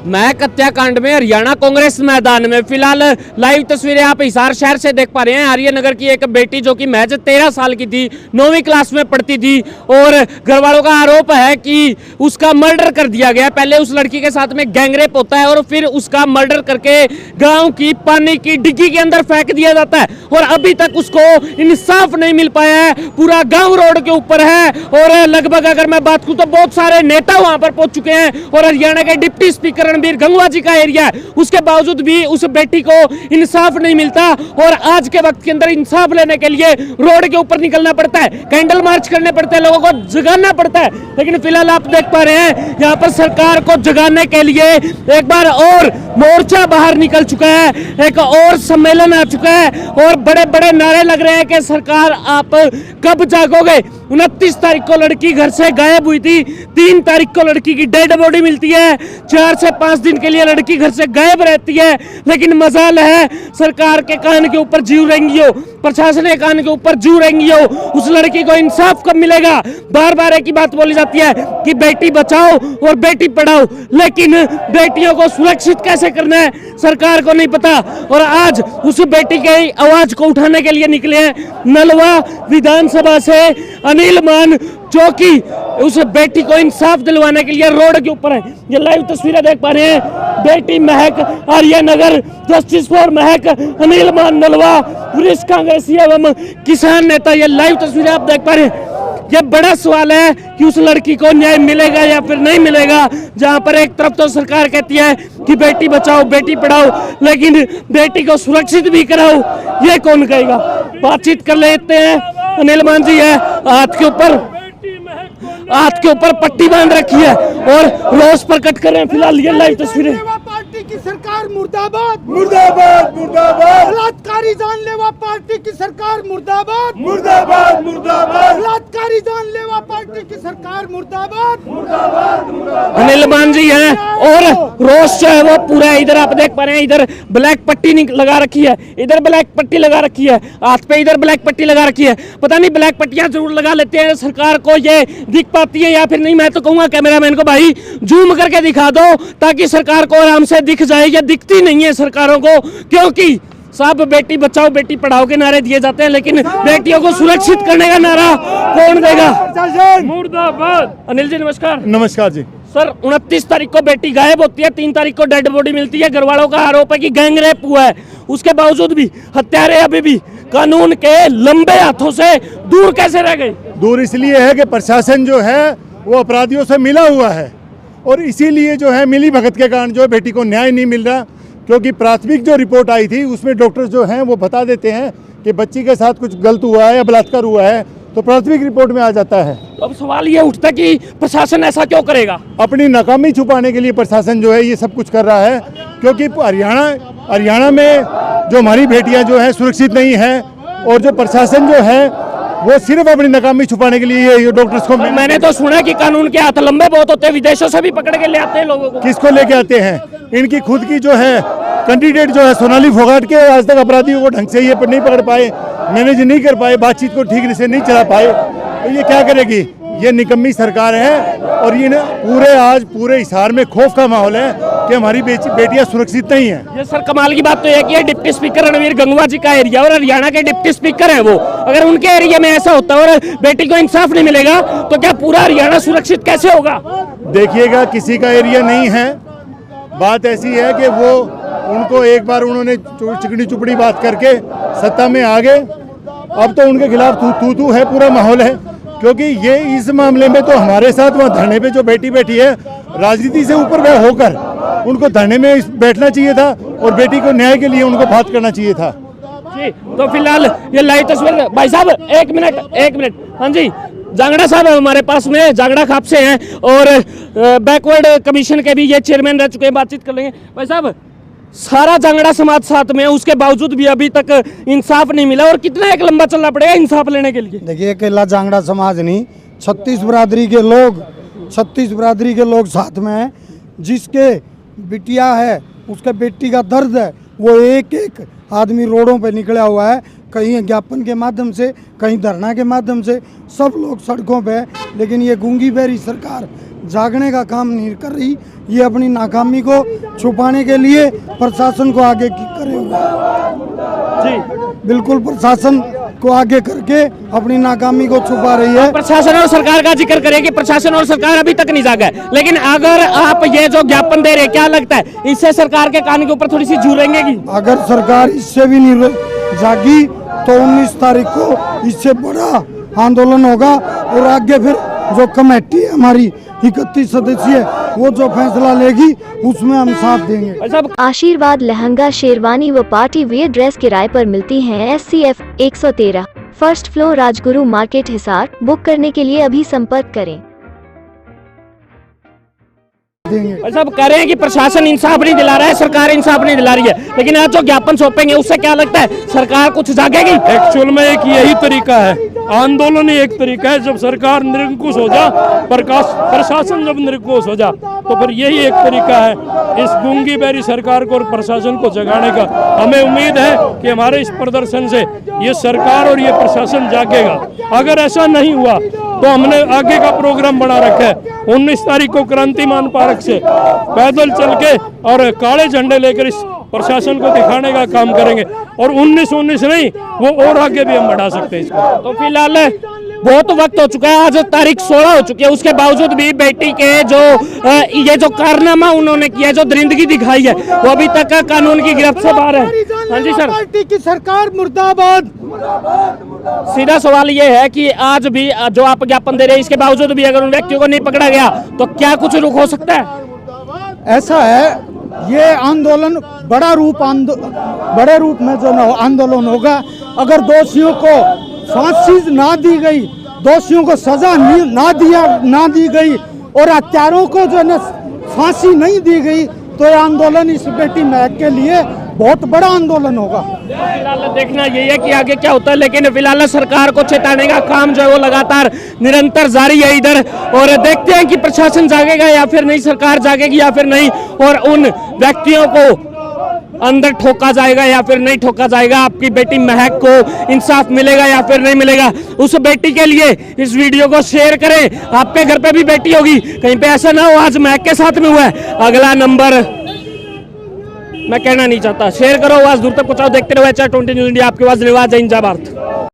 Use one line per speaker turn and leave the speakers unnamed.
महक हत्याकांड में हरियाणा कांग्रेस मैदान में फिलहाल लाइव तस्वीरें आप हिसार शहर से देख पा रहे हैं। आर्य नगर की एक बेटी जो कि महज 13 साल की थी, 9वीं क्लास में पढ़ती थी और घर वालों का आरोप है कि उसका मर्डर कर दिया गया। पहले उस लड़की के साथ में गैंगरेप होता है और फिर उसका मर्डर करके गांव की पानी की डिग्गी के अंदर फेंक दिया जाता है और अभी तक उसको इंसाफ नहीं मिल पाया है। पूरा गाँव रोड के ऊपर है और लगभग अगर मैं बात करूं तो बहुत सारे नेता वहां पर पहुंच चुके हैं और हरियाणा के डिप्टी स्पीकर रणबीर गंगवा जी का एरिया है, उसके बावजूद भी उस बेटी को इंसाफ नहीं मिलता और आज के वक्त के अंदर इंसाफ लेने के लिए रोड के ऊपर निकलना पड़ता है, कैंडल मार्च करने पड़ते हैं, लोगों को जगाना पड़ता है। लेकिन फिलहाल आप देख पा रहे हैं यहाँ पर सरकार को जगाने के लिए एक बार और मोर्चा बाहर निकल चुका है, एक और सम्मेलन आ चुका है और बड़े बड़े नारे लग रहे हैं कि सरकार आप कब जागोगे। 29 तारीख को लड़की घर से गायब हुई थी, 3 तारीख को लड़की की डेड बॉडी मिलती है, 4 से 5 दिन के लिए लड़की घर से गायब रहती है। लेकिन मजाल है सरकार के कान के ऊपर जीव रेंगी हो, प्रशासन के कान के ऊपर जीव रेंगी हो, उस लड़की को इंसाफ कब मिलेगा। बार बार एक ही बात बोली जाती है कि बेटी बचाओ और बेटी पढ़ाओ, लेकिन बेटियों को सुरक्षित कैसे करना है सरकार को नहीं पता। और आज उस बेटी के आवाज को उठाने के लिए निकले हैं नलवा विधानसभा से अनिल मान, जो कि उस बेटी को इंसाफ दिलवाने के लिए रोड के ऊपर है। ये लाइव तस्वीरें देख पा रहे हैं, बेटी महक, आर्य नगर, जस्टिस फॉर महक, अनिल मान नलवा, वरिष्ठ कांग्रेसी एवं किसान नेता। ये लाइव तस्वीरें आप देख पा रहे हैं। ये बड़ा सवाल है कि उस लड़की को न्याय मिलेगा या फिर नहीं मिलेगा, जहां पर एक तरफ तो सरकार कहती है कि बेटी बचाओ बेटी पढ़ाओ, लेकिन बेटी को सुरक्षित भी कराओ, ये कौन कहेगा। बातचीत कर लेते हैं। अनिल मान जी है, हाथ के ऊपर पट्टी बांध रखी है और रोष प्रकट कर रहे हैं। फिलहाल ये लाइव तस्वीरें।
पार्टी की सरकार मुर्दाबाद
मुर्दाबाद मुर्दाबाद,
बलात्कारी जानलेवा पार्टी की सरकार मुर्दाबाद
मुर्दाबाद मुर्दाबाद,
बलात्कारी जानलेवा पार्टी की सरकार मुर्दाबाद
मुर्दाबाद।
अनिल मान जी हैं और रोष जो है वो पूरा है। इधर आप देख पा रहे हैं, इधर ब्लैक पट्टी लगा रखी है, इधर ब्लैक पट्टी लगा रखी है, हाथ पे इधर ब्लैक पट्टी लगा रखी है। पता नहीं ब्लैक पट्टियां जरूर लगा लेते हैं, सरकार को ये दिख पाती है या फिर नहीं। मैं तो कहूंगा कैमरामैन को भाई जूम करके दिखा दो ताकि सरकार को आराम से दिख जाए। ये दिखती नहीं है सरकारों को, क्योंकि सब बेटी बचाओ बेटी पढ़ाओ के नारे दिए जाते हैं, लेकिन बेटियों को सुरक्षित करने का नारा कौन देगा। मुर्दाबाद। अनिल जी नमस्कार।
नमस्कार जी।
सर 29 तारीख को बेटी गायब होती है, 3 तारीख को डेड बॉडी मिलती है। घर वालों का आरोप है कि गैंगरेप हुआ है, उसके बावजूद भी हत्यारे अभी भी कानून के लंबे हाथों से दूर कैसे रह गए।
दूर इसलिए है कि प्रशासन जो है वो अपराधियों से मिला हुआ है और इसीलिए जो है मिली भगत के कारण जो है बेटी को न्याय नहीं मिल रहा। क्योंकि प्राथमिक जो रिपोर्ट आई थी उसमें डॉक्टर जो हैं वो बता देते हैं कि बच्ची के साथ कुछ गलत हुआ है या बलात्कार हुआ है, तो प्राथमिक रिपोर्ट में आ जाता है।
तो अब सवाल ये उठता है कि प्रशासन ऐसा क्यों करेगा।
अपनी नाकामी छुपाने के लिए प्रशासन जो है ये सब कुछ कर रहा है, क्योंकि हरियाणा में जो हमारी बेटियां जो है सुरक्षित नहीं है और जो प्रशासन जो है वो सिर्फ अपनी नाकामी छुपाने के लिए ये डॉक्टर्स को।
मैंने तो सुना कि कानून के हाथ लंबे बहुत होते हैं, विदेशों से भी पकड़ के ले आते हैं लोगों को।
किसको लेके आते हैं? इनकी खुद की जो है कैंडिडेट जो है सोनाली फोगाट के आज तक अपराधियों को ढंग से ये नहीं पकड़ पाए, मैनेज नहीं कर पाए, बातचीत को ठीक से नहीं चला पाए, तो ये क्या करेगी। ये निकम्मी सरकार है और ये पूरे हिसार में खौफ का माहौल है कि हमारी बेटियां सुरक्षित नहीं है।
ये सर कमाल की बात तो है कि ये डिप्टी स्पीकर रणबीर गंगवा जी का एरिया और हरियाणा के डिप्टी स्पीकर है वो, अगर उनके एरिया में ऐसा होता है और बेटी को इंसाफ नहीं मिलेगा तो क्या पूरा हरियाणा सुरक्षित कैसे होगा।
देखिएगा किसी का एरिया नहीं है, बात ऐसी है कि वो उनको एक बार उन्होंने चिकनी चुपड़ी बात करके सत्ता में आ गए, अब तो उनके खिलाफ तू है पूरा माहौल है। क्योंकि ये इस मामले में तो हमारे साथ वहाँ धरने पे जो बेटी बैठी है, राजनीति से ऊपर वह होकर उनको धरने में बैठना चाहिए था और बेटी को न्याय के लिए उनको बात करना चाहिए था
जी। तो फिलहाल ये लाइव तस्वीर। भाई साहब एक मिनट। हाँ जी, जांगड़ा साहब हमारे पास में, जांगड़ा खाप से हैं और बैकवर्ड कमीशन के भी ये चेयरमैन रह चुके हैं, बातचीत कर लेंगे। भाई साहब सारा जांगड़ा समाज साथ में है, उसके बावजूद भी अभी तक इंसाफ नहीं मिला और कितना एक लंबा चलना पड़ेगा इंसाफ लेने के लिए।
देखिए अकेला जांगड़ा समाज नहीं, 36 बिरादरी के लोग साथ में हैं। जिसके बिटिया है उसके बेटी का दर्द है, वो एक एक आदमी रोडों पे निकला हुआ है, कहीं ज्ञापन के माध्यम से, कहीं धरना के माध्यम से, सब लोग सड़कों पे। लेकिन ये गूंगी बहरी सरकार जागने का काम नहीं कर रही। ये अपनी नाकामी को छुपाने के लिए प्रशासन को आगे करे हुए हैं।
जी,
बिल्कुल प्रशासन को आगे करके अपनी नाकामी को छुपा रही है।
प्रशासन और सरकार का जिक्र करें कि प्रशासन और सरकार अभी तक नहीं जागा है, लेकिन अगर आप ये जो ज्ञापन दे रहे हैं, क्या लगता है इससे सरकार के कान के ऊपर थोड़ी सी जू रहेंगी?
अगर सरकार इससे भी नहीं जागी तो 19 तारीख को इससे बड़ा आंदोलन होगा और आगे फिर जो कमेटी है हमारी 31 सदस्यीय वो जो फैसला लेगी उसमें हम साथ देंगे।
आशीर्वाद लहंगा, शेरवानी व पार्टी वियर ड्रेस किराए पर मिलती हैं। SCF 113 first floor, Rajguru market, Hisar. Book करने के लिए अभी संपर्क करें।
सब कह रहे हैं कि प्रशासन इंसाफ नहीं दिला रहा है, सरकार इंसाफ नहीं दिला रही है, लेकिन आज जो ज्ञापन सौंपेंगे उससे क्या लगता है सरकार कुछ जागेगी?
एक्चुअल में एक यही तरीका है, आंदोलन ही एक तरीका है। जब सरकार निरंकुश हो जा, प्रशासन जब निरंकुश हो जा, तो फिर यही एक तरीका है इस गूंगी बैरी सरकार को और प्रशासन को जगाने का। हमें उम्मीद है कि हमारे इस प्रदर्शन से ये सरकार और ये प्रशासन जागेगा। अगर ऐसा नहीं हुआ तो हमने आगे का प्रोग्राम बना रखा है। 19 तारीख को क्रांतिमान पार्क से पैदल चल के और काले झंडे लेकर इस प्रशासन को दिखाने का काम करेंगे, और 19 नहीं, वो और आगे भी हम बढ़ा सकते हैं इसको।
तो फिलहाल बहुत वक्त हो चुका है, आज तारीख 16 हो चुकी है, उसके बावजूद भी बेटी के जो ये जो कारनामा उन्होंने किया, जो दरिंदगी दिखाई है, वो अभी तक कानून की गिरफ्त से बाहर है। हाँ जी सर,
पार्टी की सरकार मुर्दाबाद।
सीधा सवाल ये है कि आज भी जो आप ज्ञापन दे रहे हैं, इसके बावजूद भी अगर उन व्यक्तियों को नहीं पकड़ा गया तो क्या कुछ रुख हो सकता है?
ऐसा है, ये आंदोलन बड़े रूप में जो आंदोलन होगा। अगर दोषियों को फांसी ना दी गई, दोषियों को सजा ना दी गई और हत्यारों को जो है फांसी नहीं दी गई, तो ये आंदोलन इस बेटी महक के लिए बहुत बड़ा आंदोलन होगा।
फिलहाल देखना यही है कि आगे क्या होता है, लेकिन फिलहाल सरकार को चेताने का काम जो है वो लगातार निरंतर जारी है इधर, और देखते हैं कि प्रशासन जागेगा या फिर नहीं, सरकार जागेगी या फिर नहीं, और उन व्यक्तियों को अंदर ठोका जाएगा या फिर नहीं ठोका जाएगा। आपकी बेटी महक को इंसाफ मिलेगा या फिर नहीं मिलेगा? उस बेटी के लिए इस वीडियो को शेयर करें। आपके घर पे भी बेटी होगी, कहीं पे ऐसा ना हो आज महक के साथ में हुआ है। अगला नंबर मैं कहना नहीं चाहता, शेयर करो, आवाज दूर तक पहुंचाओ। देखते रहो HR20 न्यूज़ इंडिया, आपके पास धन्यवाद। जय हिंद, जय भारत।